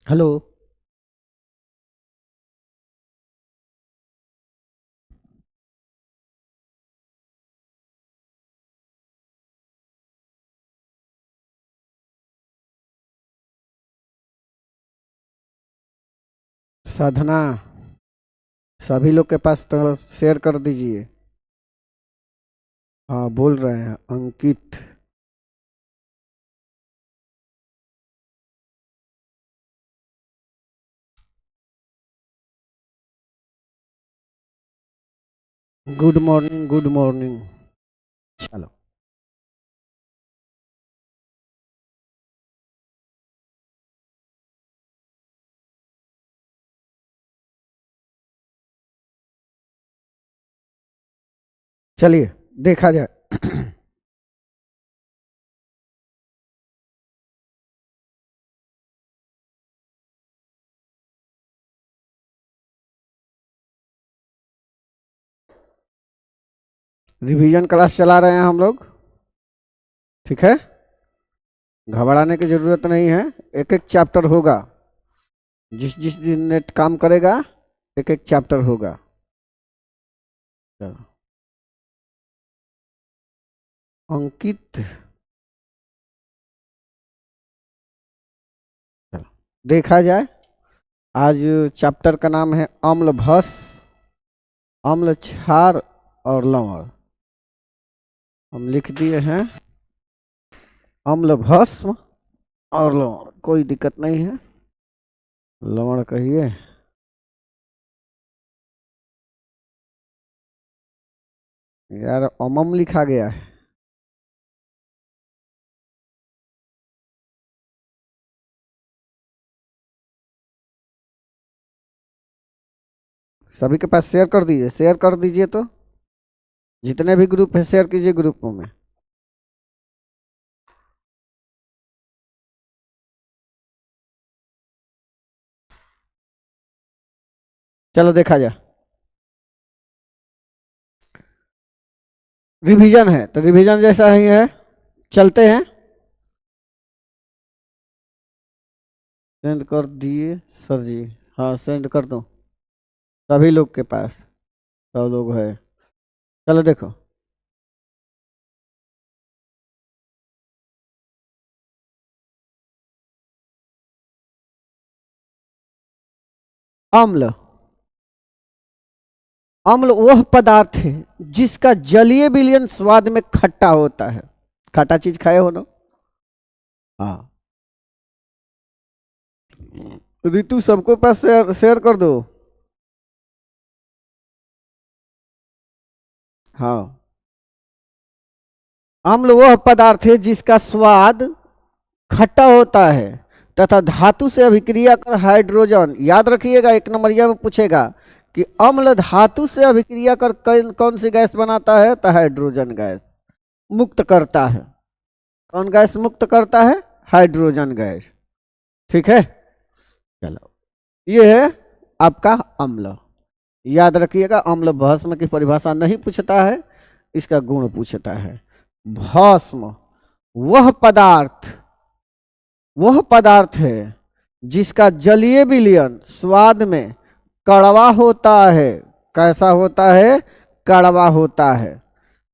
Hello. साधना, सभी लोग के पास तो शेयर कर दीजिए। हाँ, बोल रहे हैं Ankit. Good morning, good morning. चलो, चलिए देखा जाए। रिवीजन क्लास चला रहे हैं हम लोग। ठीक है, घबराने की जरूरत नहीं है। एक एक चैप्टर होगा। जिस जिस दिन नेट काम करेगा, एक एक चैप्टर होगा। चलो, अंकित। चलो देखा जाए। आज चैप्टर का नाम है अम्ल भस, अम्ल क्षार और लवण। हम लिख दिए हैं अम्ल भस्म और लवण, कोई दिक्कत नहीं है। लवण कहिए। यार अमम लिखा गया है। सभी के पास शेयर कर दीजिए, शेयर कर दीजिए। तो जितने भी ग्रुप है शेयर कीजिए ग्रुपों में। चलो देखा जाए। रिवीजन है तो रिवीजन जैसा ही है, चलते हैं। सेंड कर दिए सर जी। हाँ, सेंड कर दो सभी लोग के पास। सब लोग है। चलो देखो। अम्ल, अम्ल वह पदार्थ है जिसका जलीय विलयन स्वाद में खट्टा होता है। खट्टा चीज खाए हो ना? हाँ। ऋतु सबको पास शेयर शेयर कर दो। हाँ। अम्ल वह पदार्थ है जिसका स्वाद खट्टा होता है तथा धातु से अभिक्रिया कर हाइड्रोजन, याद रखिएगा एक नंबरिया में पूछेगा कि अम्ल धातु से अभिक्रिया कर कौन सी गैस बनाता है, तो हाइड्रोजन गैस मुक्त करता है। कौन गैस मुक्त करता है? Hydrogen gas. ठीक है। चलो, ये है आपका अम्ल। याद रखिएगा, अम्ल भस्म की परिभाषा नहीं पूछता है, इसका गुण पूछता है। भस्म वह पदार्थ, वह पदार्थ है जिसका जलीय विलयन स्वाद में कड़वा होता है। कैसा होता है? कड़वा होता है।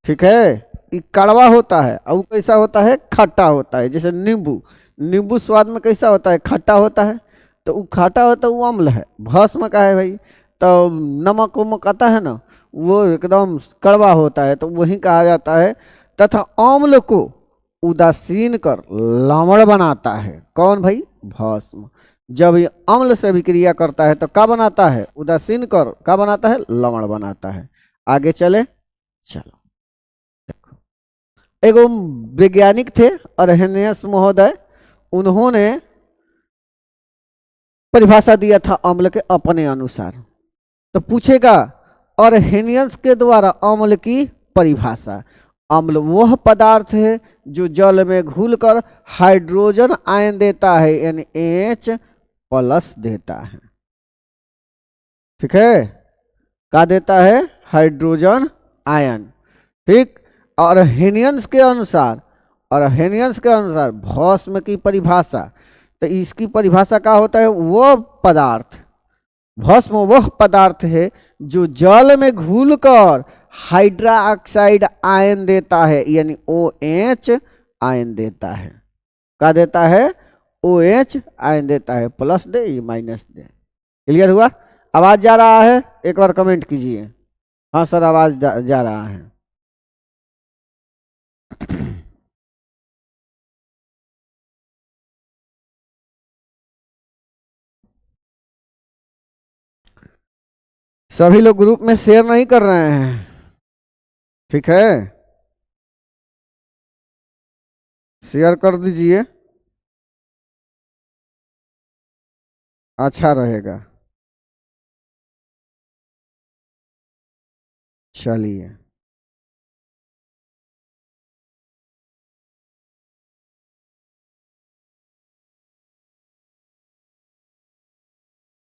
ठीक है, ये कड़वा होता है। और वो कैसा होता है? खट्टा होता है। जैसे नींबू, नींबू स्वाद में कैसा होता है? खट्टा होता है। तो वो खट्टा होता है, वो अम्ल है। भस्म का है भाई। तो नमक वमक आता है ना, वो एकदम कड़वा होता है, तो वही कहा जाता है। तथा अम्ल को उदासीन कर लवण बनाता है। कौन भाई? भस्म। जब ये अम्ल से अभिक्रिया करता है तो क्या बनाता है? उदासीन कर क्या बनाता है? लवण बनाता है। आगे चले। चलो, एगो वैज्ञानिक थे अरहेनियस महोदय, उन्होंने परिभाषा दिया था अम्ल के अपने अनुसार। तो पूछेगा अरहेनियस के द्वारा अम्ल की परिभाषा। अम्ल वह पदार्थ है जो जल में घुलकर हाइड्रोजन आयन देता है, यानी एच प्लस देता है। ठीक है, क्या देता है? Hydrogen ion. ठीक। और हेनियंस के अनुसार, और हेनियंस के अनुसार भस्म की परिभाषा, तो इसकी परिभाषा क्या होता है, वो पदार्थ, भस्म वह पदार्थ है जो जल में घुलकर हाइड्रा ऑक्साइड आयन देता है, यानी OH आयन देता है। क्या देता है, OH आयन देता है, प्लस दे ये माइनस दे। क्लियर हुआ? आवाज जा रहा है? एक बार कमेंट कीजिए। हाँ सर आवाज जा रहा है। सभी लोग ग्रुप में शेयर नहीं कर रहे हैं, ठीक है? शेयर कर दीजिए, अच्छा रहेगा। चलिए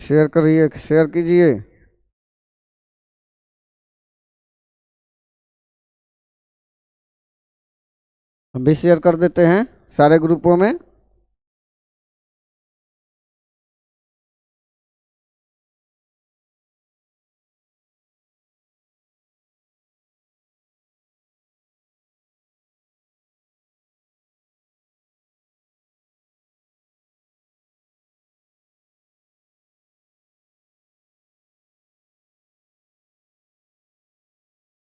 शेयर करिए, शेयर कीजिए। हम भी शेयर कर देते हैं सारे ग्रुपों में।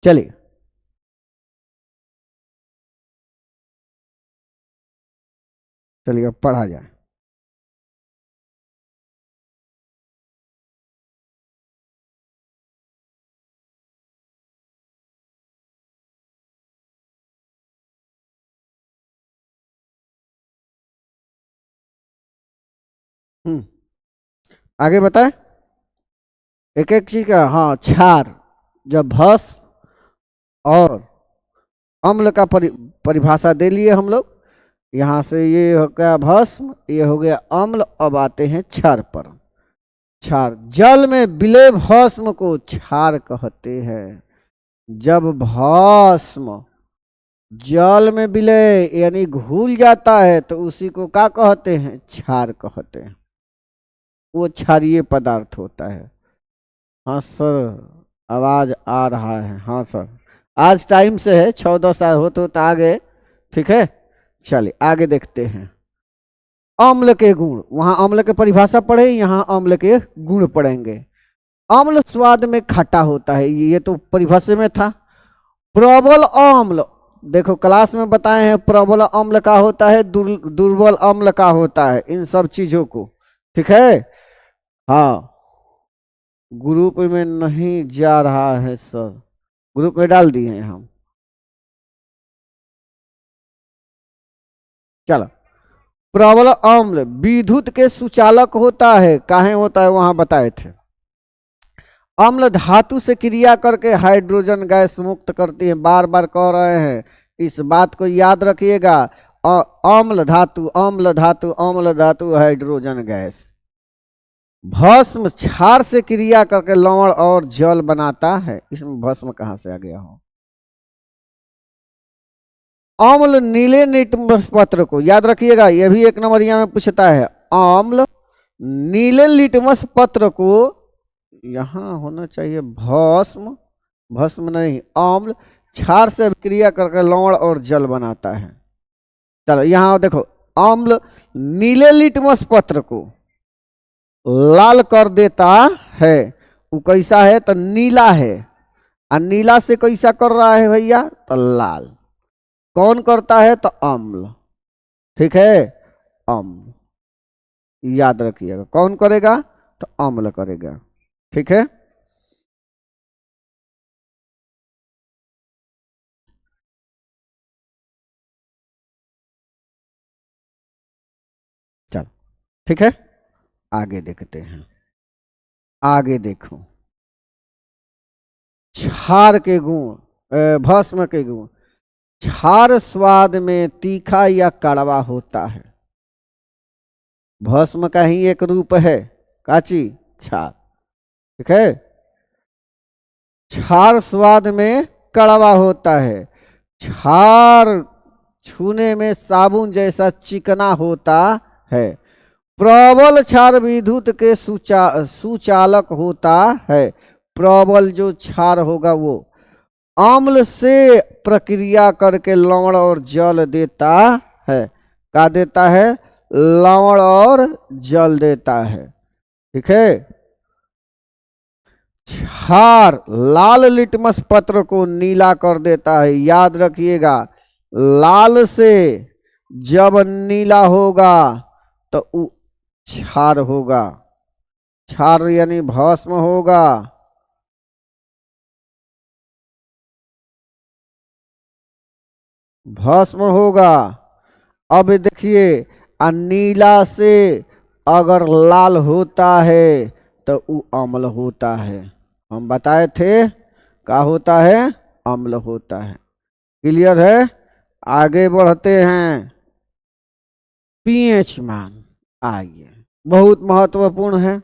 चलिए चलिए अब पढ़ा जाए। आगे बताए एक एक चीज का। हाँ, क्षार, जब भस्म और अम्ल का परिभाषा दे लिए हम लोग। यहाँ से ये हो गया भस्म, ये हो गया अम्ल। अब आते हैं क्षार पर। क्षार, जल में विलय भस्म को क्षार कहते हैं। जब भस्म जल में विलय यानी घुल जाता है तो उसी को क्या कहते हैं, क्षार कहते हैं। वो क्षारीय पदार्थ होता है। हाँ सर आवाज आ रहा है। हाँ सर आज टाइम से है, 6-10 होते होते आ गए, ठीक है? चलिए आगे देखते हैं। अम्ल के गुण, वहां अम्ल के परिभाषा पढ़े, यहाँ अम्ल के गुण पढ़ेंगे। अम्ल स्वाद में खट्टा होता है, ये तो परिभाषा में था। प्रबल अम्ल, देखो क्लास में बताए हैं प्रबल अम्ल का होता है, दुर्बल अम्ल का होता है, इन सब चीजों को, ठीक है? हाँ ग्रुप में नहीं जा रहा है सर, ग्रुप में डाल दिए हैं हम। चलो, प्रबल अम्ल विद्युत के सुचालक होता है। काहे होता है वहां बताए थे। अम्ल धातु से क्रिया करके हाइड्रोजन गैस मुक्त करती है, बार बार कह रहे हैं, इस बात को याद रखिएगा। अम्ल धातु, अम्ल धातु, अम्ल धातु, हाइड्रोजन गैस। भस्म क्षार से क्रिया करके लवण और जल बनाता है। इसमें भस्म कहां से आ गया हो। अम्ल नीले लिटमस पत्र को याद रखिएगा, यह भी 1 नंबरिया में पूछता है। अम्ल नीले लिटमस पत्र को, यहां होना चाहिए भस्म, भस्म नहीं, अम्ल क्षार से क्रिया करके लवण और जल बनाता है। चलो यहां देखो, अम्ल नीले लिटमस पत्र को लाल कर देता है। वो कैसा है, तो नीला है। और नीला से कैसा कर रहा है भैया, तो लाल। कौन करता है, तो अम्ल, ठीक है? अम्ल याद रखिएगा, कौन करेगा, तो अम्ल करेगा, ठीक है? चलो ठीक है, आगे देखते हैं। आगे देखो, क्षार के गुण, भस्म के गुण। क्षार स्वाद में तीखा या कड़वा होता है। भस्म का ही एक रूप है, काची, क्षार, ठीक है? क्षार स्वाद में कड़वा होता है। क्षार छूने में साबुन जैसा चिकना होता है। प्रबल क्षार विद्युत के सुचालक होता है। प्रबल जो क्षार होगा वो अम्ल से प्रक्रिया करके लवण और जल देता है। क्या देता है? लवण और जल देता है। ठीक है। क्षार लाल लिटमस पत्र को नीला कर देता है। याद रखिएगा, लाल से जब नीला होगा तो क्षार होगा। क्षार यानी भस्म होगा। भस्म होगा। अब देखिए, नीला से अगर लाल होता है तो वो अम्ल होता है। हम बताए थे क्या होता है? अम्ल होता है। क्लियर है? आगे बढ़ते हैं। पीएच मान आइए, बहुत महत्वपूर्ण है।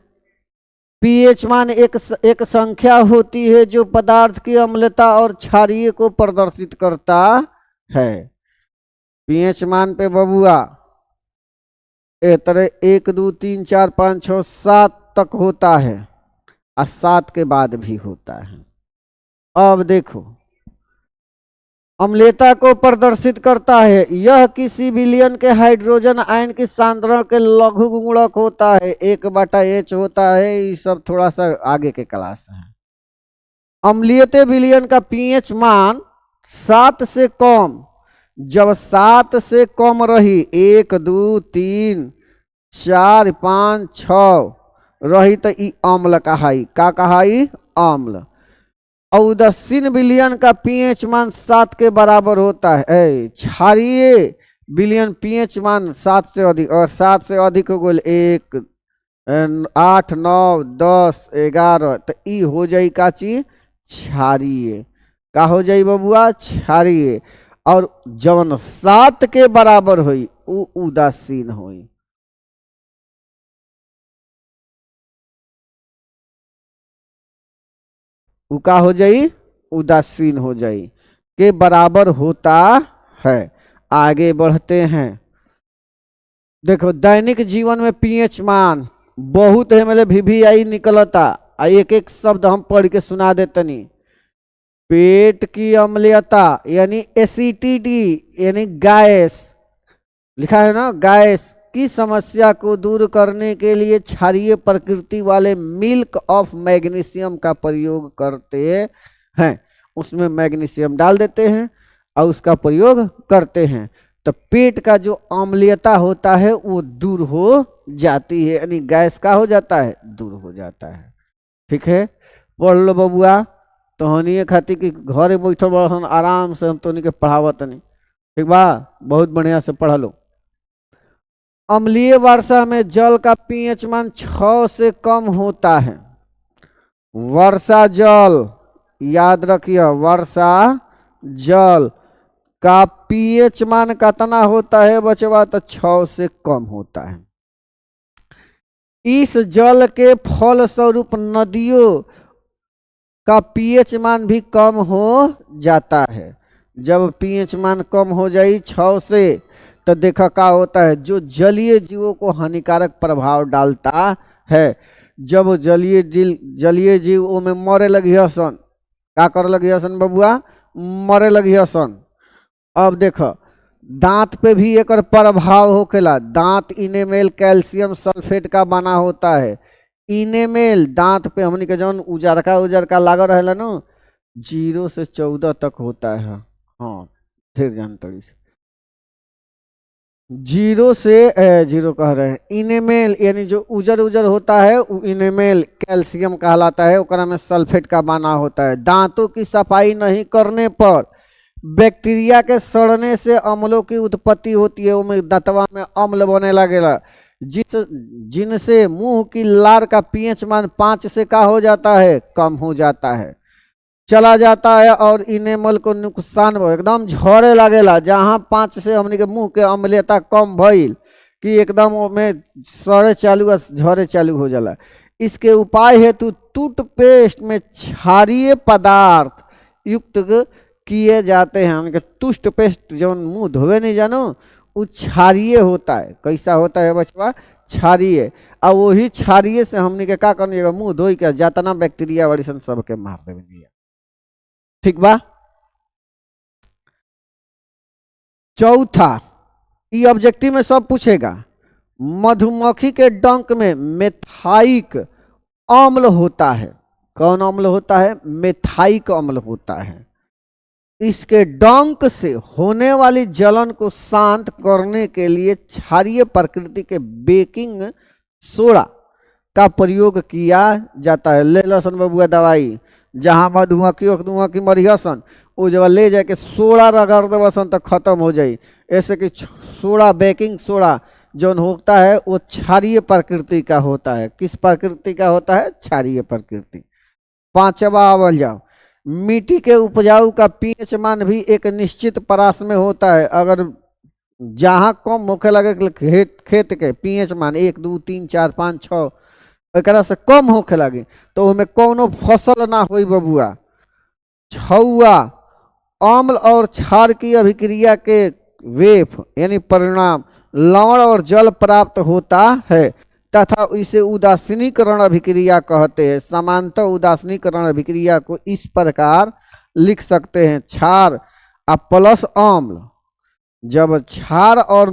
पीएच मान एक संख्या होती है जो पदार्थ की अम्लता और क्षारीय को प्रदर्शित करता है। पीएच मान पे बबुआ एक तरह 1 2 3 4 5 6 7 तक होता है और 7 के बाद भी होता है। अब देखो, अम्लता को प्रदर्शित करता है। यह किसी विलयन के हाइड्रोजन आयन की सांद्रण के लघु गुणक होता है। 1/H होता है। ये सब थोड़ा सा आगे के क्लास है। अम्लीयते विलयन का पीएच मान 7 से कम, जब 7 से कम रही 1 2 3 4 5 6 रही तो ई अम्ल कहाई। का कहाई? अम्ल। औदसीन विलयन का पीएच मान 7 के बराबर होता है। क्षारीय विलयन पीएच मान 7 से अधिक, और 7 से अधिक हो गए 1 8 9 10 11 तो ई हो जाई का चीज? क्षारीय। का हो जाई बबुआ? क्षारीय। और जवन 7 के बराबर हुई वो उदासीन हुई। वो का हो जाई? उदासीन हो जाई। के बराबर होता है। आगे बढ़ते हैं। देखो, दैनिक जीवन में पीएच मान बहुत है, मतलब VVI निकलता। एक एक शब्द हम पढ़ के सुना देतनी। पेट की अम्लता यानी एसिडिटी यानी गैस, लिखा है ना, गैस की समस्या को दूर करने के लिए क्षारीय प्रकृति वाले मिल्क ऑफ मैग्नीशियम का प्रयोग करते हैं। उसमें मैग्नीशियम डाल देते हैं और उसका प्रयोग करते हैं तो पेट का जो अम्लीयता होता है वो दूर हो जाती है, यानी गैस का हो जाता है, दूर हो जाता है। ठीक है, पढ़ लो बबुआ। तो हनिए खातिर कि घरे बैठल बड़न आराम से हम तो के पढ़ावत नहीं। ठीक बा, बहुत बढ़िया से पढ़ लो। अम्लीय वर्षा में जल का पीएच मान 6 से कम होता है। वर्षा जल, याद रखिए, वर्षा जल का पीएच मान कितना होता है बचवा? तो 6 से कम होता है। इस जल के फल स्वरूप नदियों का पीएच मान भी कम हो जाता है। जब पीएच मान कम हो जाए 6 से तो देखा क्या होता है? जो जलीय जीवों को हानिकारक प्रभाव डालता है। जब जलीय जीव में मरे लगी हसन, का कर लगी हसन बबुआ? मरे लगी हसन। अब देखो, दांत पे भी एक प्रभाव होखेला। दांत इनेमेल कैल्शियम सल्फेट का बना होता है। इनेमेल दांत पे हमनी के जौन उजरका लागल रहेला न, 0 से 14 तक होता है। हाँ, फिर जानकारी से 0 से 0 कह रहे हैं। इनेमेल यानी जो उजर होता है वो इनेमेल कैल्शियम कहलाता है। ओकरा में सल्फेट का बना होता है। दांतों की सफाई नहीं करने पर बैक्टीरिया के सड़ने से अम्लों की उत्पत्ति होती है। उनमें दांतवा में अम्ल बने लगेला, जिनसे मुंह की लार का पीएच मान 5 से का हो जाता है? कम हो जाता है, चला जाता है। और इनेमल को नुकसान एकदम झरे लगेला। जहाँ 5 से हमने के मुंह के अम्लता कम भइल कि एकदम में सड़े चालू झरे चालू हो जाला। इसके उपाय हेतु टूथपेस्ट में क्षारीय पदार्थ युक्त किए जाते हैं। उनके टूथपेस्ट जो मुंह धोवे नहीं जानो वो क्षारीय होता है। कैसा होता है बचवा? क्षारीय। और वही क्षारीय से हमने के का करने मुंह धोई के जातना बैक्टीरिया वाली सन सबके मार देवे। ठीक बा। चौथा, ये ऑब्जेक्टिव में सब पूछेगा, मधुमक्खी के डंक में मेथाइक अम्ल होता है। कौन अम्ल होता है? मेथाइक अम्ल होता है। इसके डंक से होने वाली जलन को शांत करने के लिए क्षारीय प्रकृति के बेकिंग सोडा का प्रयोग किया जाता है। ले लसन बबुआ दवाई, जहाँ मधुमक्खी मरिहसन वो जब ले जाके सोडा रगड़ देवसन तो खत्म हो जाई। ऐसे कि सोडा, बेकिंग सोडा जो होता है वो क्षारीय प्रकृति का होता है। किस प्रकृति का होता है? क्षारीय प्रकृति। पांचवा आवल जाओ, मिट्टी के उपजाऊ का पीएच मान भी एक निश्चित परास में होता है। अगर जहाँ कम होखे लगे खेत के पीएच मान 1, 2, 3, 4, 5, 6 एक से कम होखे लगे तो उनमें कोनो फसल ना होई बबुआ। छुआ, अम्ल और क्षार की अभिक्रिया के वेफ यानी परिणाम लवण और जल प्राप्त होता है तथा इसे उदासीनीकरण अभिक्रिया कहते हैं। समांतर उदासीनीकरण अभिक्रिया को इस प्रकार लिख सकते हैं, क्षार प्लस अम्ल। जब क्षार और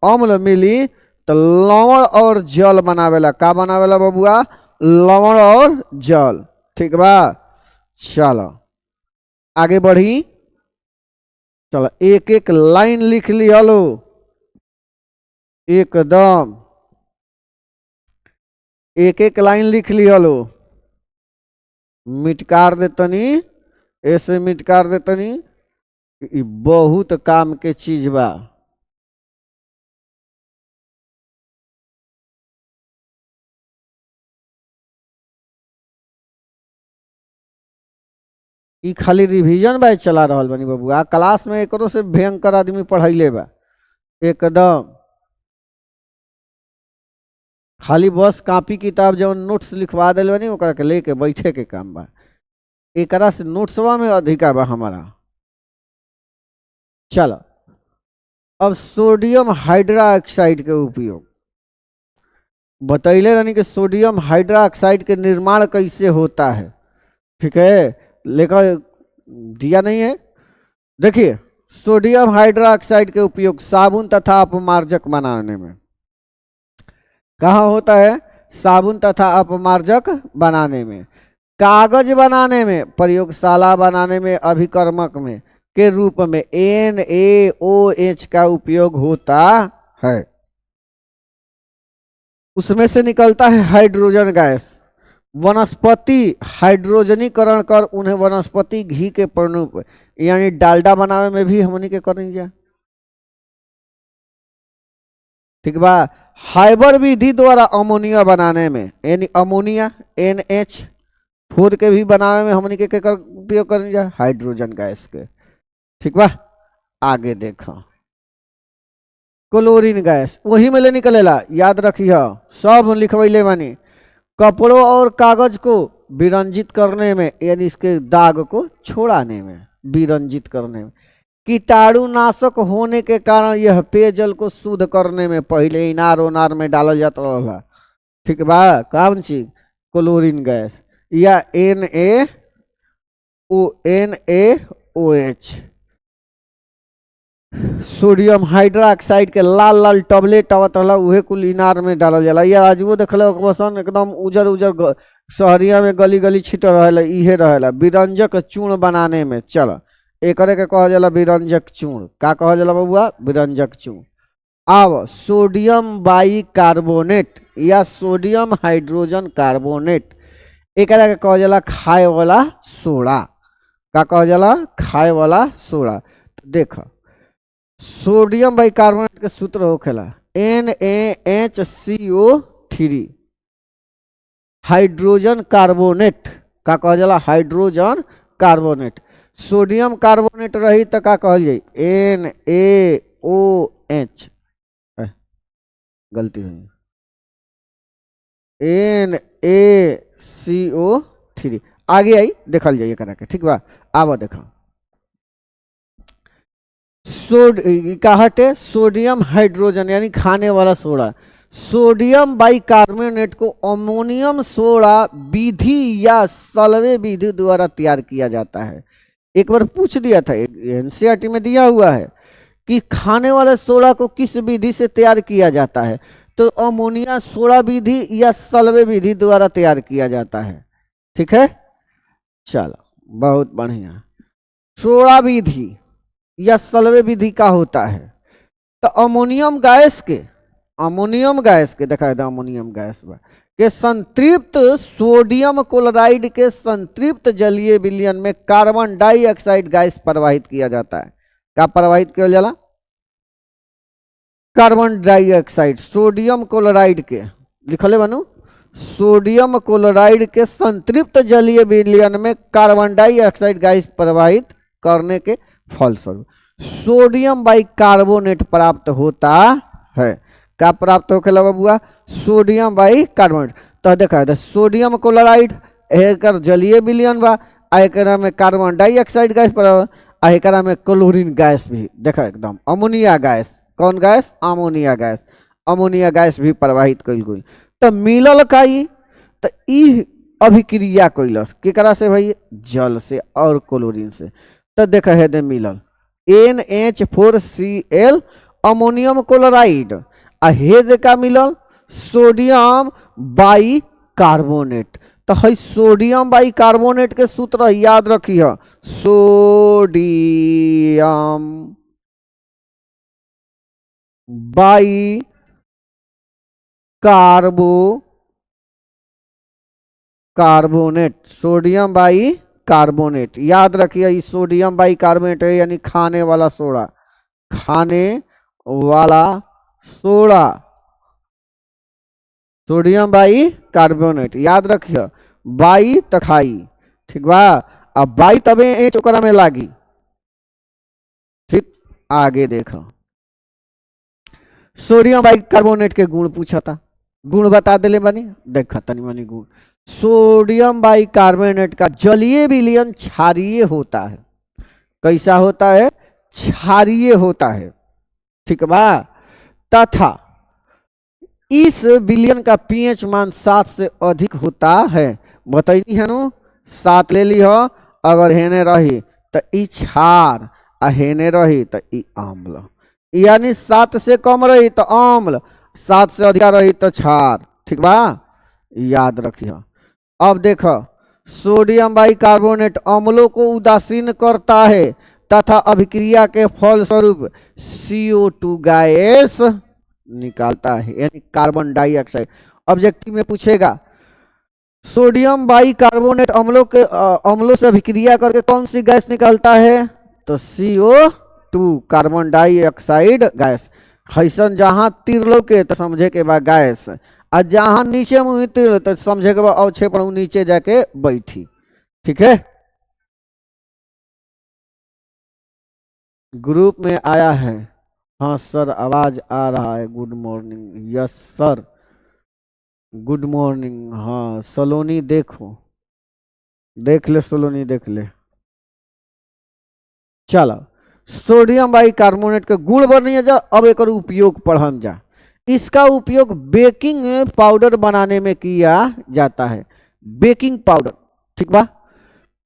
अम्ल मिली तो लवण और जल बनावेला। का बनावेला बबुआ? लवण और जल। ठीक बा। चलो आगे बढ़ी। चलो एक एक लाइन लिख लिया लो एकदम, एक एक लाइन लिख लिया लो। मिटकार देतनी, ऐसे मिटकार देतनी, बहुत काम के चीज बा। ई खाली रिवीजन बैच चला रहा बनी बबुआ। क्लास में एकरो से भयंकर आदमी पढ़ाइले बा एकदम। खाली बस कॉपी किताब जो नोट्स लिखवा दिल बनी ओकरा के लेके बैठे के काम बा। एकरा से नोट्सवा में अधिका बा हमारा। चलो अब सोडियम हाइड्रोक्साइड के उपयोग बतैले रहनी कि सोडियम हाइड्रोक्साइड के निर्माण कैसे होता है। ठीक है, लेकर दिया नहीं है। देखिए सोडियम हाइड्रोक्साइड के उपयोग साबुन तथा अपमार्जक बनाने में। कहाँ होता है? साबुन तथा अपमार्जक बनाने में, कागज बनाने में, प्रयोगशाला बनाने में, अभिकर्मक में के रूप में NaOH का उपयोग होता है। उसमें से निकलता है हाइड्रोजन गैस। वनस्पति हाइड्रोजनीकरण कर उन्हें वनस्पति घी के प्ररूप यानी डालडा बनावे में भी हमनी के करेंगे। ठीक बा। हाइबर विधि द्वारा अमोनिया बनाने में यानी अमोनिया NH4 के भी बनावे में हमनी के उपयोग करेंगे हाइड्रोजन गैस के। ठीक बा। आगे देखो क्लोरीन गैस वही में ले निकलेला, याद रखिए सब लिखवैले बानी। कपड़ों और कागज को विरंजित करने में यानी इसके दाग को छोड़ाने में, विरंजित करने में। कीटाणुनाशक होने के कारण यह पेयजल को शुद्ध करने में पहले इनार ओनार में डाला जाता रहा। ठीक बा। कौन चीज? क्लोरीन गैस या NaOH। सोडियम हाइड्रोक्साइड के लाल लाल टबलेट आवत रहा उहे कुल इनार में डालल जाला। या आज वो देखल बसन एकदम उजर उजर शहरिया में गली गली छिट रहेला, इहे रहेला विरंजक चूर्ण बनाने में। चलो एकरे के कहा जाला विरंजक चूर्ण। का कहा जाला बबुआ? विरंजक चूर्ण। अब सोडियम बाइकार्बोनेट या सोडियम हाइड्रोजन कार्बोनेट एकरा के कहा जाला खाए वाला सोडा। का कहा जाला? खाए वाला सोडा। तो देखो सोडियम बाइकार्बोनेट के सूत्र होखेला NaHCO3 हाइड्रोजन कार्बोनेट। का कहा जाला? Hydrogen carbonate. सोडियम कार्बोनेट रही तो का कहल जाई? NaOH। गलती हुई, NaCO3। आगे आई देखल जाइए करा के। ठीक बा। आवा देखो का हटे सोडियम हाइड्रोजन यानी खाने वाला सोडा। सोडियम बाइकार्बोनेट को अमोनियम सोडा विधि या सलवे विधि द्वारा तैयार किया जाता है। एक बार पूछ दिया था, एनसीईआरटी में दिया हुआ है कि खाने वाले सोडा को किस विधि से तैयार किया जाता है, तो अमोनिया सोडा विधि या सलवे विधि द्वारा तैयार किया जाता है। ठीक है, चलो बहुत बढ़िया। सोडा विधि या सलवे विधि का होता है तो अमोनियम गैस के देखा था, अमोनियम गैस के संतृप्त सोडियम क्लोराइड के संतृप्त जलीय विलयन में कार्बन डाइऑक्साइड गैस प्रवाहित किया जाता है। क्या प्रवाहित किया जाला? कार्बन डाइऑक्साइड सोडियम क्लोराइड के लिखले बनू, सोडियम क्लोराइड के संतृप्त जलीय विलयन में कार्बन डाइऑक्साइड गैस प्रवाहित करने के फलस्वरूप सोडियम बाइकार्बोनेट प्राप्त होता है। क्या प्राप्त होखेला बबुआ? Sodium bicarbonate. तो देखा है सोडियम क्लोराइड एकर जलीय विलयन बा, एकरा में कार्बन डाइऑक्साइड गैस पर एकरा में क्लोरीन गैस भी देखा, एकदम अमोनिया गैस। कौन gas? Ammonia gas. Ammonia gas भी प्रवाहित कइल गई। तो मिलल का तो ई अभिक्रिया कैलस केकरा से भाई? जल से और क्लोरीन से। तो देखा है दे मिलल NH4Cl अमोनियम क्लोराइड आ हेज का मिलल सोडियम बाइकार्बोनेट। तो है सोडियम बाइकार्बोनेट के सूत्र याद रखिए, सोडियम कार्बोनेट, सोडियम बाइकार्बोनेट याद रखिए। ये सोडियम बाइकार्बोनेट है यानी खाने वाला सोडा, खाने वाला सोडा सोडियम बाइकार्बोनेट याद रखिए। बाई तखाई, ठीक बा? अब बाई तबे एच ओकरा में लागी। ठीक, आगे देखो सोडियम बाइकार्बोनेट के गुण पूछा था, गुण बता दिले बनी, देखा तनी मनी गुण। सोडियम बाइकार्बोनेट का जलीय विलयन क्षारीय होता है। कैसा होता है? क्षारीय होता है। ठीक बा? तथा इस विलयन का पीएच मान 7 से अधिक होता है। बताइए है नु, 7 ले ली हो, अगर हेने रही तो ई क्षार आ हेने रही तो ई अम्ल, यानी 7 से कम रही तो अम्ल, 7 से अधिक रही तो क्षार। ठीक बा? याद रखिए। अब देखो सोडियम बाइकार्बोनेट अम्लों को उदासीन करता है तथा अभिक्रिया के फलस्वरूप CO2 गैस निकालता है, यानी कार्बन डाइऑक्साइड। ऑब्जेक्टिव में पूछेगा सोडियम बाइकार्बोनेट अम्लों से अभिक्रिया करके कौन सी गैस निकालता है? तो CO2 carbon dioxide gas. Hesson जहां तीर लोके तो समझे के बाद गैस, और जहां नीचे मुंह तीर तो समझे के बाद औछे पर नीचे जाके बैठी। ठीक है, ग्रुप में आया है। हाँ सर आवाज आ रहा है। Good morning. Yes sir, good morning. हाँ सलोनी देखो, देख ले सलोनी, देख ले। चलो सोडियम बाइकार्बोनेट के गुण बढ़िया जा। अब एक उपयोग पढ़म जा। इसका उपयोग बेकिंग पाउडर बनाने में किया जाता है। बेकिंग पाउडर, ठीक बा?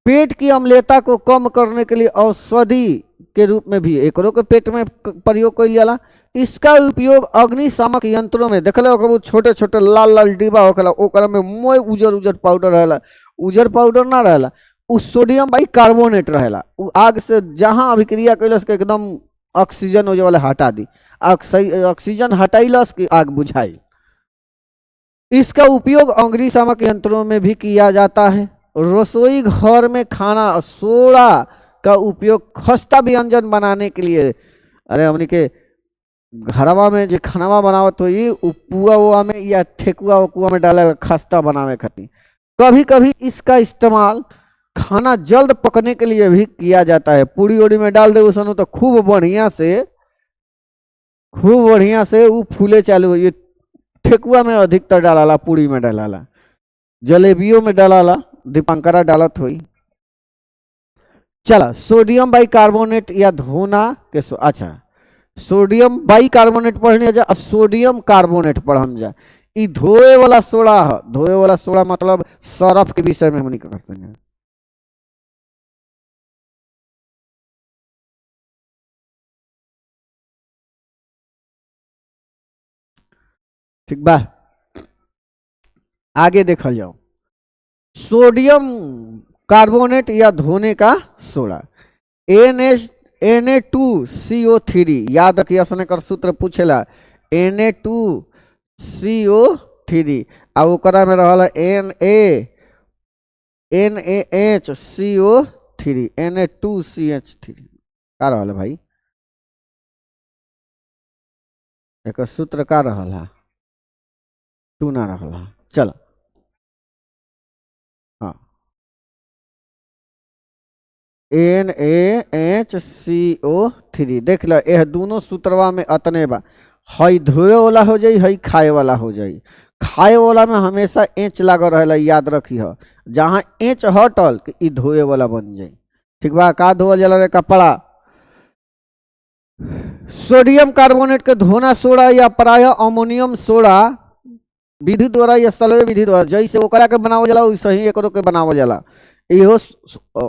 पेट की अम्लता को कम करने के लिए औषधि के रूप में भी एकरो के पेट में प्रयोग कइल जाला। इसका उपयोग अग्निशामक यंत्रों में देखले हो, छोटे छोटे लाल लाल डिब्बा होखेला, ओकरा में मोय उजर उजर पाउडर रहेला। उजर पाउडर ना रहेला, उ सोडियम बाइकार्बोनेट रहेला। उ आग से जहां अभिक्रिया कैलस के एकदम ऑक्सीजन हो वाले हटा दी, ऑक्सीजन हटाइलस की आग बुझाई। इसका उपयोग अग्निशामक यंत्रों में भी किया जाता है। रसोई घर में खाना सोडा का उपयोग खस्ता व्यंजन बनाने के लिए, अरे हमनी के घरवा में जो खाना बनावत हो पुआ उआ में या ठेकुआ उकुआ में डाले खस्ता बनावे खातिर। कभी कभी इसका इस्तेमाल खाना जल्द पकने के लिए भी किया जाता है। पूड़ी उड़ी में डाल दे उसनो तो खूब बढ़िया से वो फूले चालू हो। ये ठेकुआ में अधिकतर डालाला, पूड़ी में डालाला, जलेबियों में डालाला, दीपांकरा डालत हुई। चला, सोडियम बाइकार्बोनेट या धोना के अच्छा, सोडियम बाइकार्बोनेट पढ़ने जा, अब सोडियम कार्बोनेट पढ़म जा। ई धोए वाला सोडा है, धोए वाला सोडा मतलब सरफ के विषय में हम करते हैं। ठीक बा, आगे देखल जाओ। सोडियम कार्बोनेट या धोने का सोडा, Na2CO3, याद रखिए, असने कर सूत्र पूछेला Na2CO3, आ ओकरा में रहला NaHCO3, Na2CH3 का रहला भाई, एक सूत्र का रहला, टू ना रहला। चलो, हाँ, NaHCO3 देख लो, यह दोनों सूत्रवा में अतने बा, हई धोए वाला हो जाई, हई खाए वाला हो जाई। खाए वाला में हमेशा एंच लागल रहेला, याद रखी हो, जहाँ एंच हटल कि ई धोए वाला बन जाई। ठीक बा, का धोअल जाला रे कपड़ा। सोडियम कार्बोनेट के धोना सोडा या प्राय अमोनियम सोडा विधि द्वारा या सलवे विधि द्वारा, जैसे ओकरा के बनावल जाला वैसे ही एकरो के बनावल जाला। इहो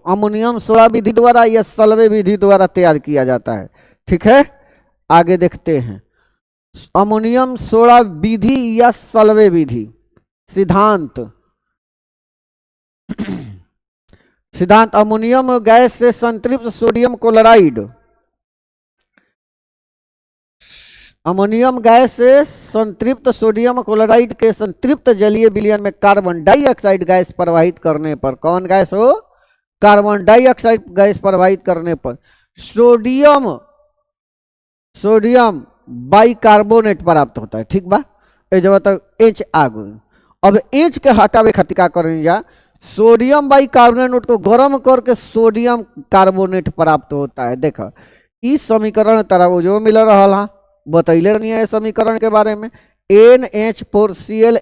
अमोनियम सोडा विधि द्वारा या सलवे विधि द्वारा तैयार किया जाता है। ठीक है, आगे देखते हैं। अमोनियम सोडा विधि या सलवे विधि, सिद्धांत। सिद्धांत, अमोनियम गैस से संतृप्त सोडियम क्लोराइड, अमोनियम गैस से संतृप्त सोडियम क्लोराइड के संतृप्त जलीय विलयन में कार्बन डाइऑक्साइड गैस प्रवाहित करने पर, कौन गैस हो, कार्बन डाइऑक्साइड गैस प्रवाहित करने पर सोडियम सोडियम बाइकार्बोनेट प्राप्त होता है। ठीक बा, ए जब तक एच आ गई। अब एच के हटावे खातिर का करें जा, सोडियम बाइकार्बोनेट को गर्म करके सोडियम कार्बोनेट प्राप्त होता है। देखो, इस समीकरण तरह वो जो मिल रहा है, बतैले नहीं है समीकरण के बारे में, NH4Cl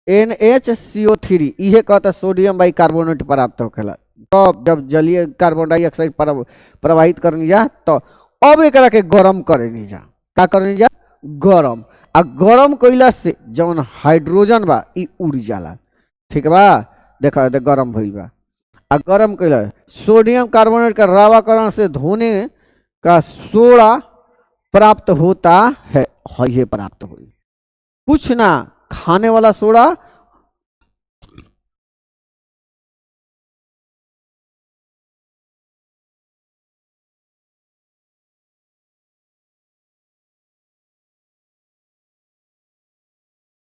NHCO3, इहे कहता सोडियम बाइकार्बोनेट प्राप्त होखेला। तो जब जलीय कार्बन डाइऑक्साइड प्रवाहित करनी जा, तो अब एक के गरम करनी जा, का करनी जा, गरम। आ गरम कइला से जौन हाइड्रोजन बा ई उड़ जाला। ठीक बा, देखा गरम भइल बा, आ गरम कइला सोडियम कार्बोनेट का रावाकरण से धोने का सोडा प्राप्त होता है। ये प्राप्त हुई, कुछ ना, खाने वाला सोडा।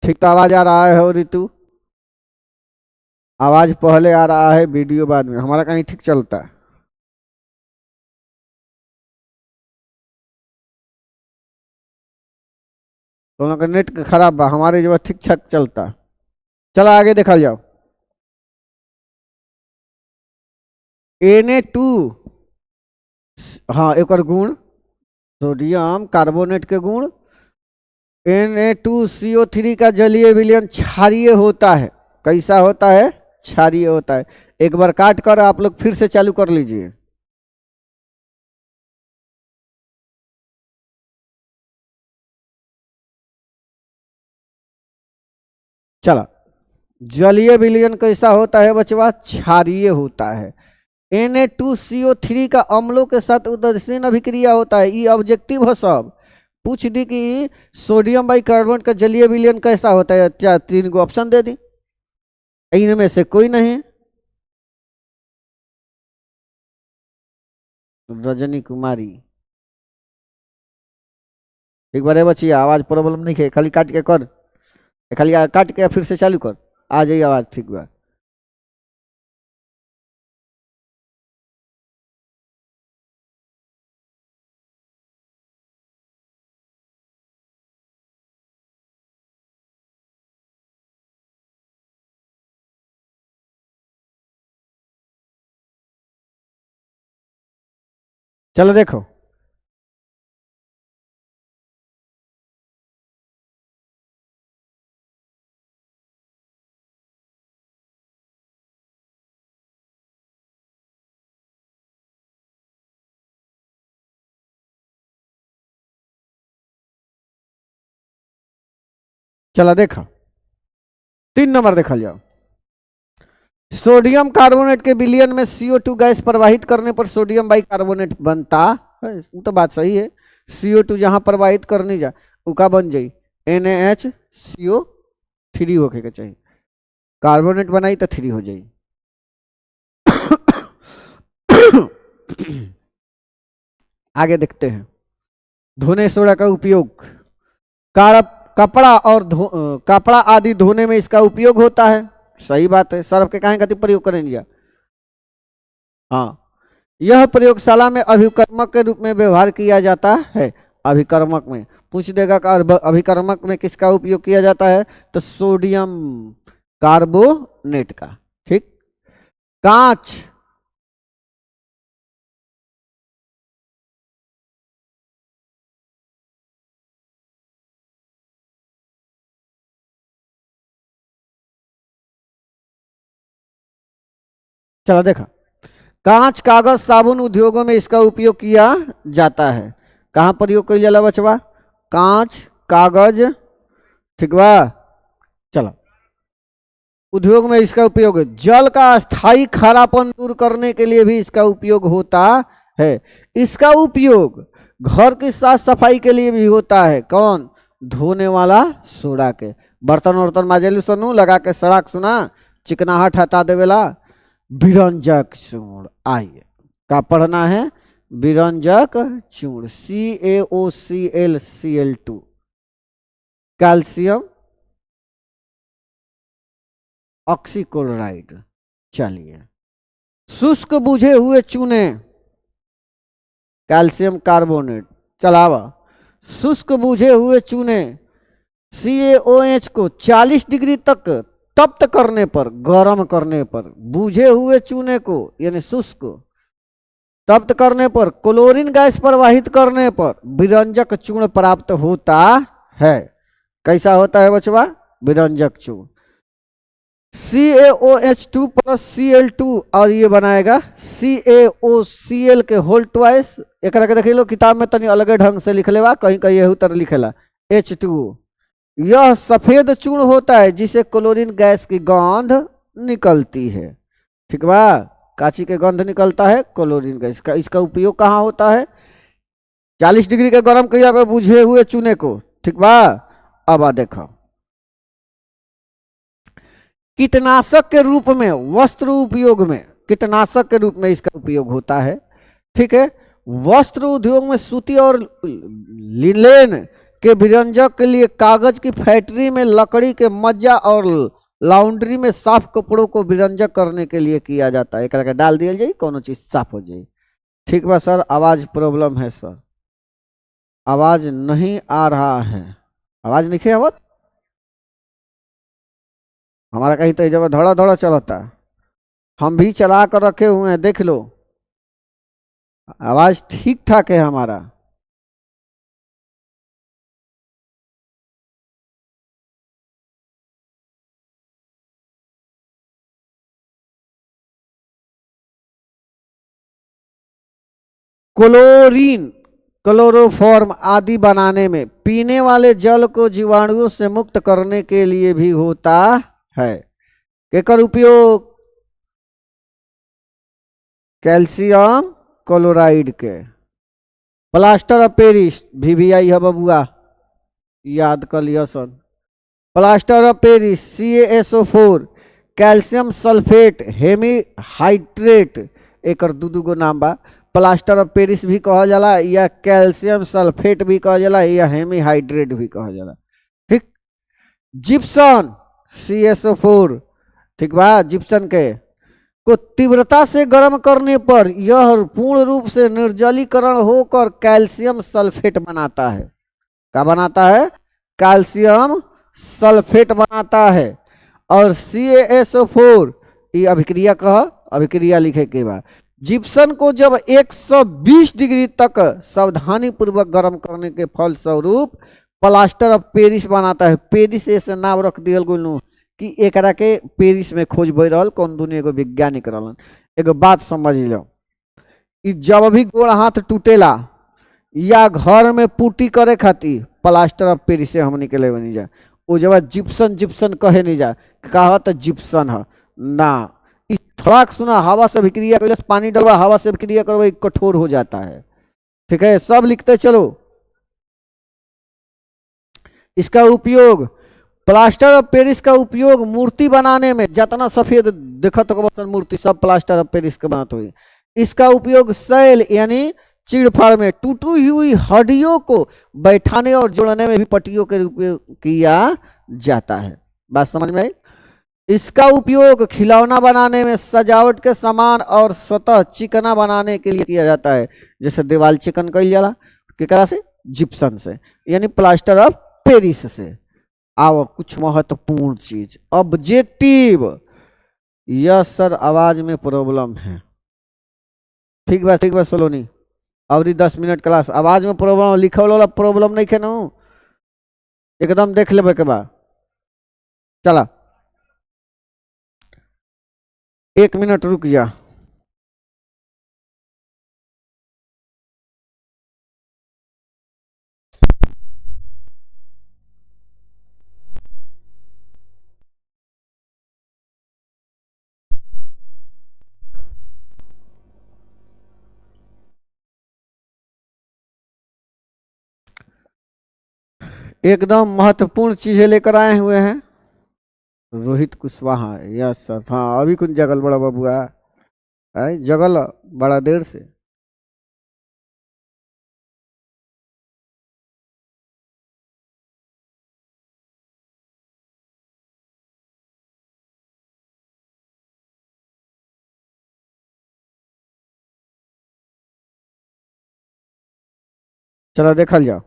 ठीक, तो आवाज आ रहा है हो ऋतु, आवाज पहले आ रहा है, वीडियो बाद में, हमारा कहीं ठीक चलता है। दोनों का नेट खराब बा, हमारे जो ठीक ठाक चलता। चलो आगे देखा जाओ। Na2, हाँ, एक और गुण, सोडियम कार्बोनेट के गुण, Na2CO3 का जलीय विलयन क्षारीय होता है। कैसा होता है, क्षारीय होता है। एक बार काट कर आप लोग फिर से चालू कर लीजिए। चलो, जलीय विलयन कैसा होता है बचवा, क्षारीय होता है। Na2CO3 का अम्लों के साथ उदासीन अभिक्रिया होता है, ये ऑब्जेक्टिव है सब। पूछ दी कि सोडियम बाइकार्बोनेट का जलीय विलयन कैसा होता है, चार तीन को ऑप्शन दे दी, इनमें से कोई नहीं। रजनी कुमारी, एक बार बचिए, आवाज प्रॉब्लम नहीं है, खाली काट के कर, खाली काट के फिर से चालू कर, आ जाइए आवाज ठीक बा। चलो देखो, चला देखा 3 नंबर देखा जाओ। सोडियम कार्बोनेट के विलयन में CO2 गैस प्रवाहित करने पर सोडियम बाइकार्बोनेट बनता है। वो तो बात सही है। CO2 जहां प्रवाहित करनी जा उका बन जाई NaHCO3 होके के चाहिए, कार्बोनेट बनाई तो 3 हो जाई। आगे देखते हैं। धोने सोडा का उपयोग कपड़ा और कपड़ा आदि धोने में इसका उपयोग होता है। सही बात है। सर्फ के काहे खातिर प्रयोग करेंगे? हाँ, यह प्रयोगशाला में अभिकर्मक के रूप में व्यवहार किया जाता है। अभिकर्मक में पूछ देगा कि अभिकर्मक में किसका उपयोग किया जाता है, तो सोडियम कार्बोनेट का। ठीक। कांच, चलो देखा। कांच, कागज, साबुन उद्योगों में इसका उपयोग किया जाता है। कहाँ प्रयोग किया जाला बचवा? कांच, कागज, ठीक बा। चलो, उद्योग में इसका उपयोग है। जल का स्थायी खारापन दूर करने के लिए भी इसका उपयोग होता है। इसका उपयोग घर की साफ सफाई के लिए भी होता है। कौन? धोने वाला सोडा के। बर्तन वर्तन माजेलू सनू लगा के सड़क सुना चिकनाहट हटा देवेला विरंजक चूर्ण। आइए का पढ़ना है? विरंजक चूर्ण CaOClCl2 कैल्शियम ऑक्सीक्लोराइड। चलिए, शुष्क बुझे हुए चूने कैल्शियम कार्बोनेट। चलावा, शुष्क बुझे हुए चूने CaOH को 40 डिग्री तक तप्त करने पर, गर्म करने पर, बुझे हुए चूने को यानी शुष्क तप्त करने पर, क्लोरीन गैस प्रवाहित करने पर विरंजक चूर्ण प्राप्त होता है। कैसा होता है बचवा? विरंजक चूर्ण। CaOH2 प्लस Cl2 और ये बनाएगा CaOCl के होल ट्वाइस। एक देख लो किताब में तनी अलग ढंग से लिख लेवा, कहीं कहीं यही तरह लिखेला H2O। यह सफेद चूर्ण होता है जिसे क्लोरीन गैस की गंध निकलती है। ठीक बा, काची के गंध निकलता है क्लोरीन गैस का। इसका उपयोग कहाँ होता है? 40 डिग्री के गर्म किया पे बुझे हुए चूने को। ठीक बा। अब आ देखो, कीटनाशक के रूप में वस्त्र उपयोग में, कीटनाशक के रूप में इसका उपयोग होता है। ठीक है। वस्त्र उद्योग में सूती और लिनेन के विरंजक के लिए, कागज की फैक्ट्री में लकड़ी के मज्जा और लॉन्ड्री में साफ कपड़ों को विरंजक करने के लिए किया जाता है। एक डाल दिया जाए, कोनो चीज साफ हो जाए। ठीक बा सर, आवाज प्रॉब्लम है सर, आवाज नहीं आ रहा है। आवाज नहीं आवत हमारा, कहीं तो जब धड़ा धड़ा चलता। हम भी चला कर रखे हुए हैं, देख लो आवाज ठीक ठाक है हमारा। क्लोरीन, क्लोरोफॉर्म आदि बनाने में, पीने वाले जल को जीवाणुओं से मुक्त करने के लिए भी होता है। केकर उपयोग? कैल्शियम क्लोराइड के। प्लास्टर ऑफ पेरिस VVI है बबुआ, याद कर लिया सन। Plaster of Paris CaSO4, calcium sulphate hemihydrate, एक दू गो नाम बा। प्लास्टर ऑफ पेरिस भी कहा जाला, या कैल्शियम सल्फेट भी कहा जाला, या हेमीहाइड्रेट भी कहा जाला। ठीक। जिप्सन CaSO4, ठीक बा। जिप्सन के को तीव्रता से गर्म करने पर यह पूर्ण रूप से निर्जलीकरण होकर कैल्शियम सल्फेट बनाता है। क्या बनाता है? कैल्शियम सल्फेट बनाता है। और CaSO4 ये अभिक्रिया कह, अभिक्रिया लिखे के बाद जिप्सन को जब 120 डिग्री तक सावधानी पूर्वक गर्म करने के फलस्वरूप प्लास्टर ऑफ पेरिस बनाता है। पेरिस ऐसे नाम रख दियल गुलू कि एकरा के पेरिस में खोज बह रहा कौन दुनिया एगो वैज्ञानिक रहलन। एगो बात समझ लो, जब भी गोड़ हाथ टूटेला या घर में पुट्टी करे खातिर प्लास्टर ऑफ पेरिस से हम निकले बनी जा। वो जब जिप्सन जिप्सन कहे नहीं जा, कहा तो जिप्सन है ना। थोड़ा सुना, हवा से अभिक्रिया कर, पानी डलवा हवा से अभिक्रिया करो कठोर हो जाता है। ठीक है, सब लिखते चलो। इसका उपयोग, प्लास्टर ऑफ पेरिस का उपयोग मूर्ति बनाने में, जितना सफेद देखत हो मूर्ति सब प्लास्टर ऑफ पेरिस के बनाते हुए। इसका उपयोग सेल यानी चीड़फाड़ में, टूटी हुई हड्डियों को बैठाने और जोड़ने में भी पट्टियों के उपयोग किया जाता है। बात समझ में आई? इसका उपयोग खिलौना बनाने में, सजावट के सामान और सतह चिकना बनाने के लिए किया जाता है। जैसे दीवार चिकन कही जाला केकरा से? जिप्सन से, यानी प्लास्टर ऑफ पेरिस से। आओ कुछ महत्वपूर्ण चीज, ऑब्जेक्टिव। यस सर, आवाज में प्रॉब्लम है। ठीक बा ठीक बा सोलोनी, अवधि 10 मिनट क्लास। आवाज में प्रॉब्लम, लिखल वाला प्रॉब्लम नहीं है ना, एकदम देख लेबे के बाद। चला 1 मिनट रुक जा। एकदम महत्वपूर्ण चीजें लेकर आए हुए हैं रोहित कुशवाहा। यस सर, हाँ अभी कुछ जगल बड़ा बबुआ है, जगल बड़ा देर से। चलो देखल जाओ।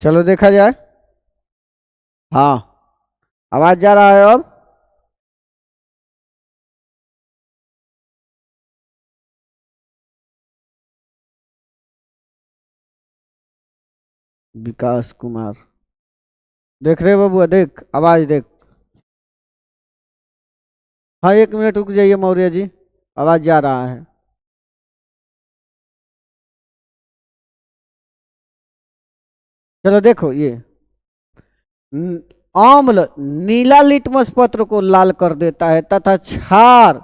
चलो देखा जाए। हाँ आवाज जा रहा है अब? विकास कुमार, देख रहे बबुआ? देख आवाज देख। हाँ 1 मिनट रुक जाइए मौर्य जी, आवाज जा रहा है। चलो देखो, ये आम्ल नीला लिटमस पत्र को लाल कर देता है तथा क्षार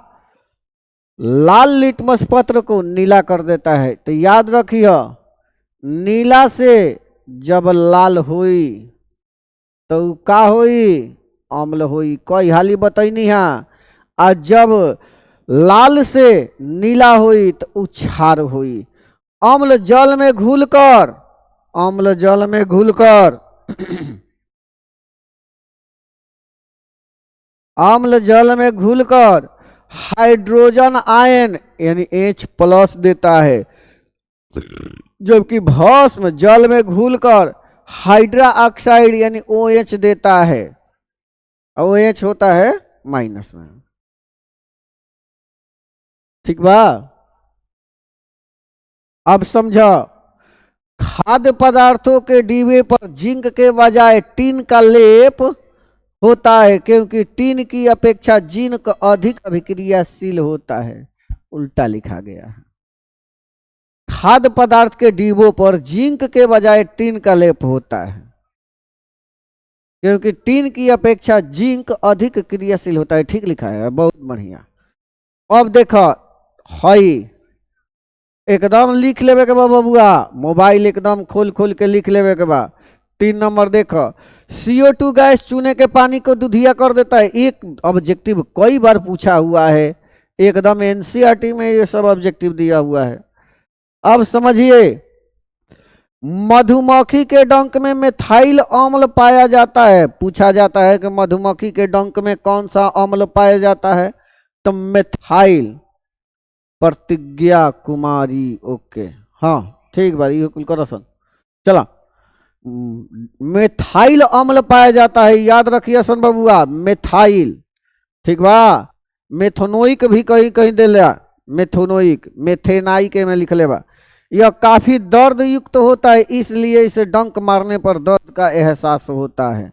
लाल लिटमस पत्र को नीला कर देता है। तो याद रखिए, नीला से जब लाल हुई तो का हुई? अम्ल हुई। कोई हाली बतैनी है। और जब लाल से नीला हुई तो क्षार हुई। अम्ल जल में घुलकर, अम्ल जल में घुलकर अम्ल जल में घुलकर हाइड्रोजन आयन यानी H+ देता है, जबकि भस्म जल में घुलकर हाइड्रा ऑक्साइड यानी OH देता है। OH होता है माइनस में। ठीक बा? अब समझो, खाद्य पदार्थों के डिब्बे पर जिंक के बजाय टीन का लेप होता है, क्योंकि टीन की अपेक्षा जिंक अधिक अभिक्रियाशील होता है। उल्टा लिखा गया है। खाद्य पदार्थ के डिब्बों पर जिंक के बजाय टीन का लेप होता है, क्योंकि टीन की अपेक्षा जिंक अधिक क्रियाशील होता है। ठीक लिखा है, बहुत बढ़िया। अब देखो, हई एकदम लिख लेवे के बा बबुआ, मोबाइल एकदम खोल खोल के लिख लेवे के बा। 3 नंबर देखो, CO2 गैस चूने के पानी को दुधिया कर देता है। एक ऑब्जेक्टिव कई बार पूछा हुआ है, एकदम NCERT में ये सब ऑब्जेक्टिव दिया हुआ है। अब समझिए, मधुमक्खी के डंक में मिथाइल अम्ल पाया जाता है। पूछा जाता है कि मधुमक्खी के डंक में कौन सा अम्ल पाया जाता है? तो मिथाइल प्रतिज्ञा कुमारी। ओके, हाँ ठीक बात, ये कुल करो सन। चला मेथाइल अम्ल पाया जाता है, याद रखिए सन बबुआ, मेथाइल। ठीक बा, मेथोनोइक भी कहीं कहीं दे लिया, मेथोनोइक, मेथेनाइक में लिख ले बा। यह काफी दर्द युक्त होता है, इसलिए इसे डंक मारने पर दर्द का एहसास होता है।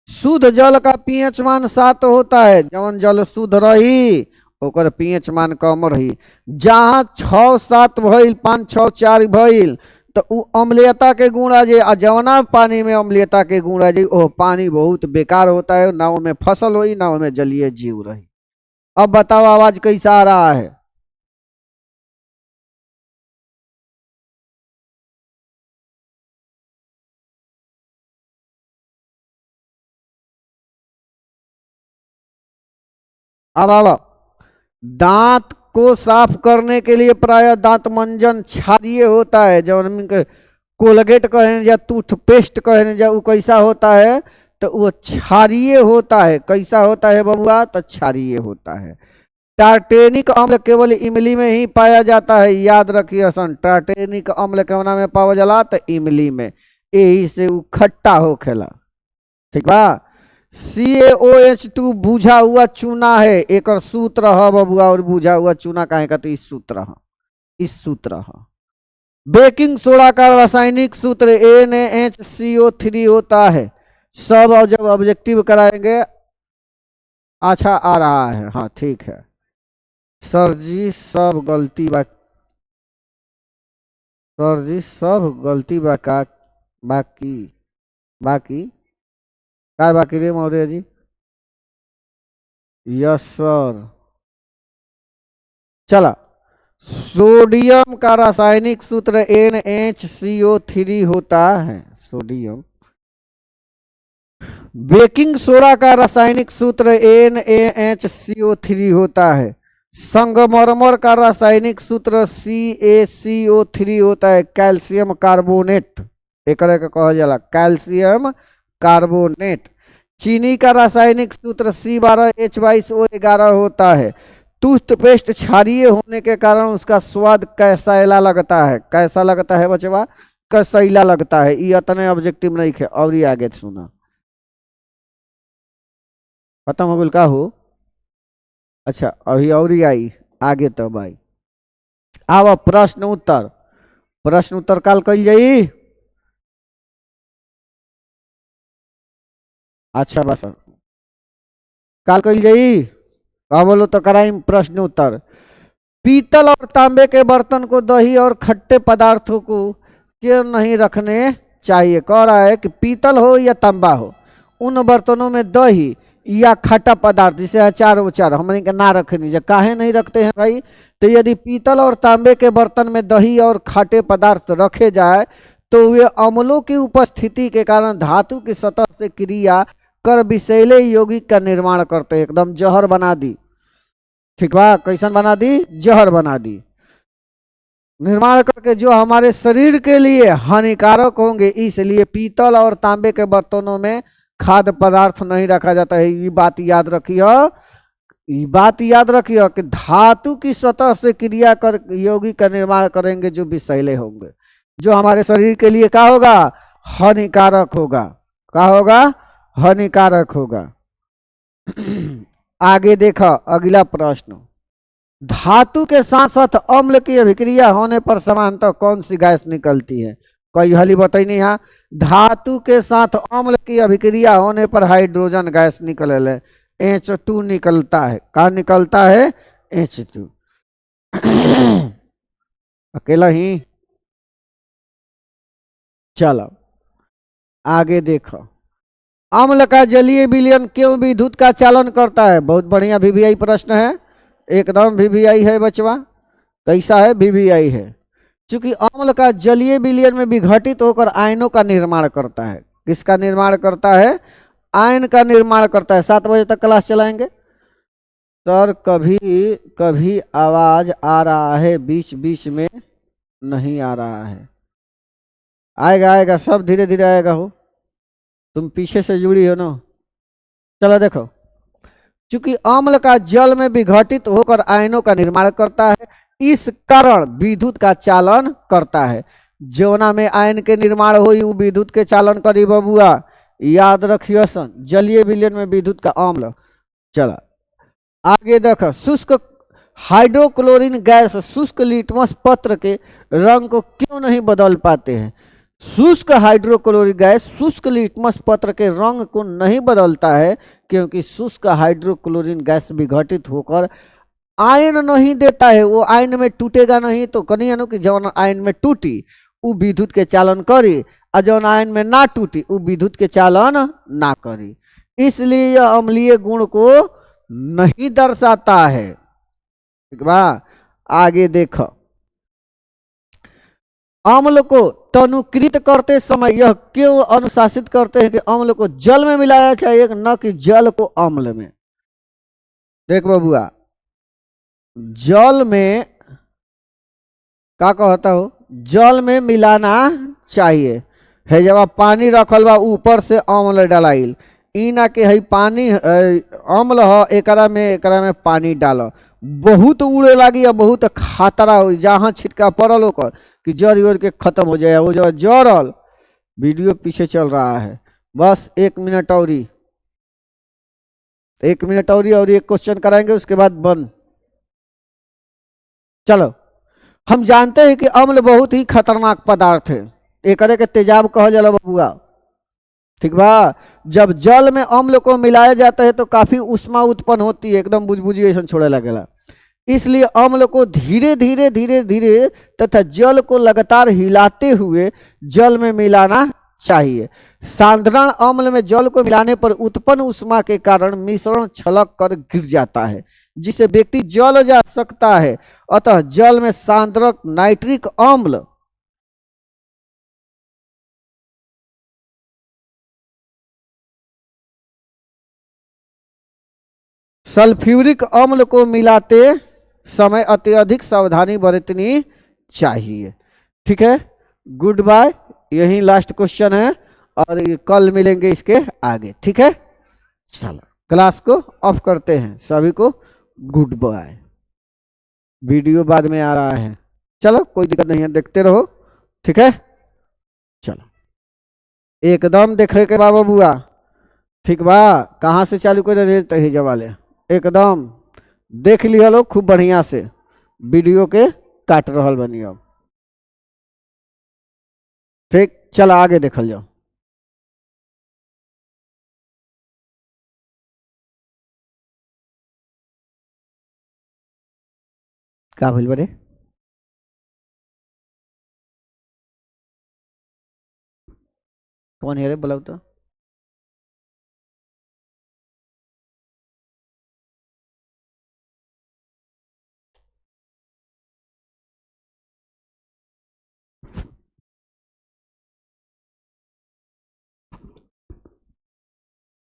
शुद्ध जल का पीएच मान 7 होता है, जवन जल शुद्ध रही ओकर पीएच मान कम रही। जहाँ 6 7 भइल, 5 6 4 भइल तो उ अम्लीयता के गुण आ जाए, आ जवना पानी में अम्लीयता के गुण आ जाए वो पानी बहुत बेकार होता है, ना में फसल होई ना में जलीय जीव रही। अब बताओ आवाज कैसा आ रहा है? अब दांत को साफ करने के लिए प्राय दांत मंजन क्षारीय होता है, जब कोलगेट कहें या टूथपेस्ट कहें या वो कैसा होता है तो वो क्षारीय होता है। कैसा होता है बबुआ? तो क्षारीय होता है। टार्टेनिक अम्ल केवल इमली में ही पाया जाता है, याद रखिए सन। टार्टेनिक अम्ल केवना में पावा जाला तो इमली में, यही से वो खट्टा हो खेला। ठीक बा। CaOH2 बुझा हुआ चूना है, एक सूत्र है बबुआ। और बुझा हुआ चूना काहे कहते? इस सूत्र है, इस सूत्र है। बेकिंग सोडा का रासायनिक सूत्र NaHCO3 होता है। सब और जब ऑब्जेक्टिव कराएंगे। अच्छा आ रहा है, हाँ ठीक है। सर जी सब गलती बा, सर जी सब गलती बा का बाकी बाकी का बाकी रे मौर्य जी? Yes sir. चला, सोडियम का रासायनिक सूत्र NaHCO3 होता है, सोडियम। बेकिंग सोडा का रासायनिक सूत्र NaHCO3 होता है। संगमरमर का रासायनिक सूत्र CaCO3 होता है, कैल्शियम कार्बोनेट। एक कहा जाला कैल्शियम कार्बोनेट। चीनी का रासायनिक सूत्र C12H22O11 होता है। टूथपेस्ट क्षारीय होने के कारण उसका स्वाद कैसाला लगता है। कैसा लगता है बचवा? कसैला लगता है। ये इतने ऑब्जेक्टिव नहीं है। और ये आगे सुना, खत्म हो गल का हो? अच्छा अभी और ही आई आगे, तब आई। आव प्रश्न उत्तर, प्रश्न उत्तर काल कल जाई। अच्छा बस काल कल जाई। कहा बोलो तो कराई प्रश्न उत्तर। पीतल और तांबे के बर्तन को दही और खट्टे पदार्थों को क्यों नहीं रखने चाहिए? कह रहा है कि पीतल हो या तांबा हो, उन बर्तनों में दही या खट्टा पदार्थ जैसे अचार उचार हमने के ना रखनी चाहिए। काहे नहीं रखते हैं भाई? तो यदि पीतल और तांबे के बर्तन में दही और खट्टे पदार्थ रखे जाए तो वे अम्लों की उपस्थिति के कारण धातु की सतह से क्रिया कर विषैले यौगिक का निर्माण करते हैं, एकदम जहर बना दी। ठीक बा, कैसन बना दी? जहर बना दी, निर्माण करके जो हमारे शरीर के लिए हानिकारक होंगे। इसलिए पीतल और तांबे के बर्तनों में खाद्य पदार्थ नहीं रखा जाता है। ये बात याद रखिए, ये बात याद रखिए कि धातु की सतह से क्रिया कर यौगिक का निर्माण करेंगे जो विषैले होंगे, जो हमारे शरीर के लिए क्या होगा? हानिकारक होगा। क्या होगा? हानिकारक होगा। आगे देखा अगला प्रश्न। धातु के साथ साथ अम्ल की अभिक्रिया होने पर समानतः कौन सी गैस निकलती है? कई हली बताई नहीं। यहाँ धातु के साथ अम्ल की अभिक्रिया होने पर हाइड्रोजन गैस निकल है, H2 निकलता है। कहा निकलता है? H2। अकेला ही। चलो आगे देखो। अम्ल का जलीय विलयन क्यों विद्युत का चालन करता है? बहुत बढ़िया VVI प्रश्न है, एकदम VVI है बचवा। कैसा है? VVI है। चूंकि अम्ल का जलीय विलयन में विघटित होकर आयनों का निर्माण करता है। किसका निर्माण करता है? आयन का निर्माण करता है। 7 बजे तक क्लास चलाएंगे। सर कभी कभी आवाज आ रहा है, बीच बीच में नहीं आ रहा है। आएगा आएगा, सब धीरे धीरे आएगा। हो तुम पीछे से जुड़ी हो ना। चलो देखो, चूंकि अम्ल का जल में विघटित होकर आयनों का निर्माण करता है, इस कारण विद्युत का चालन करता है। जौना में आयन के निर्माण होई उ विद्युत के चालन करी बबुआ, याद रखियो सन। जलीय विलयन में विद्युत का अम्ल। चला आगे देखो, शुष्क हाइड्रोक्लोरिन गैस शुष्क लिटमस पत्र के रंग को क्यों नहीं बदल पाते हैं? शुष्क हाइड्रोक्लोरिक गैस शुष्क लिटमस पत्र के रंग को नहीं बदलता है क्योंकि शुष्क हाइड्रोक्लोरिन गैस विघटित होकर आयन नहीं देता है, वो आयन में टूटेगा नहीं। तो कनिए कि जौन आयन में टूटी वो विद्युत के चालन करी, और जौन आयन में ना टूटी वो विद्युत के चालन ना करी, इसलिए यह अम्लीय गुण को नहीं दर्शाता है। ठीक बा, आगे देखो, अम्ल को तनुकृत करते समय यह क्यों अनुशासित करते हैं कि अम्ल को जल में मिलाया चाहिए, न कि जल को अम्ल में? देख बबुआ, जल में का कहता हो, जल में मिलाना चाहिए है। जब आप पानी रखल बा ऊपर से अम्ल डलाइल, ई ना कि है पानी अम्ल हो एकरा में पानी डालो, बहुत उड़े लगी या बहुत खतरा हो, जहाँ छिटका पड़ल होकर कि जड़ उड़ के खत्म हो जाए। वो जो जड़ल, वीडियो पीछे चल रहा है, बस 1 मिनट और ही, 1 मिनट और एक क्वेश्चन कराएंगे उसके बाद बंद। चलो, हम जानते हैं कि अम्ल बहुत ही खतरनाक पदार्थ है, एक के तेजाब कहा जाला बबुआ। ठीक बा, जब जल में अम्ल को मिलाया जाता है तो काफी उष्मा उत्पन्न होती है, एकदम बुझबुझी ऐसा छोड़े लगेला। इसलिए अम्ल को धीरे धीरे धीरे धीरे तथा जल को लगातार हिलाते हुए जल में मिलाना चाहिए। साधारण अम्ल में जल को मिलाने पर उत्पन्न उष्मा के कारण मिश्रण छलक कर गिर जाता है, जिससे व्यक्ति जल जा सकता है। अतः जल में सांद्रक नाइट्रिक अम्ल सल्फ्यूरिक अम्ल को मिलाते समय अत्यधिक सावधानी बरतनी चाहिए। ठीक है, गुड बाय, यही लास्ट क्वेश्चन है और कल मिलेंगे इसके आगे। ठीक है, चलो क्लास को ऑफ करते हैं, सभी को गुड बाय। वीडियो बाद में आ रहा है, चलो कोई दिक्कत नहीं है, देखते रहो। ठीक है, चलो एकदम देखे के बाबा बुआ। ठीक बा, कहाँ से चालू कर रहे तही जवाले, एकदम देख लिया लो खूब बढ़िया से, वीडियो के काट रहल बनी अब। ठीक, चल आगे देखल जाओ। का भइल बरे, कौन है रे, बोलाऊ तो।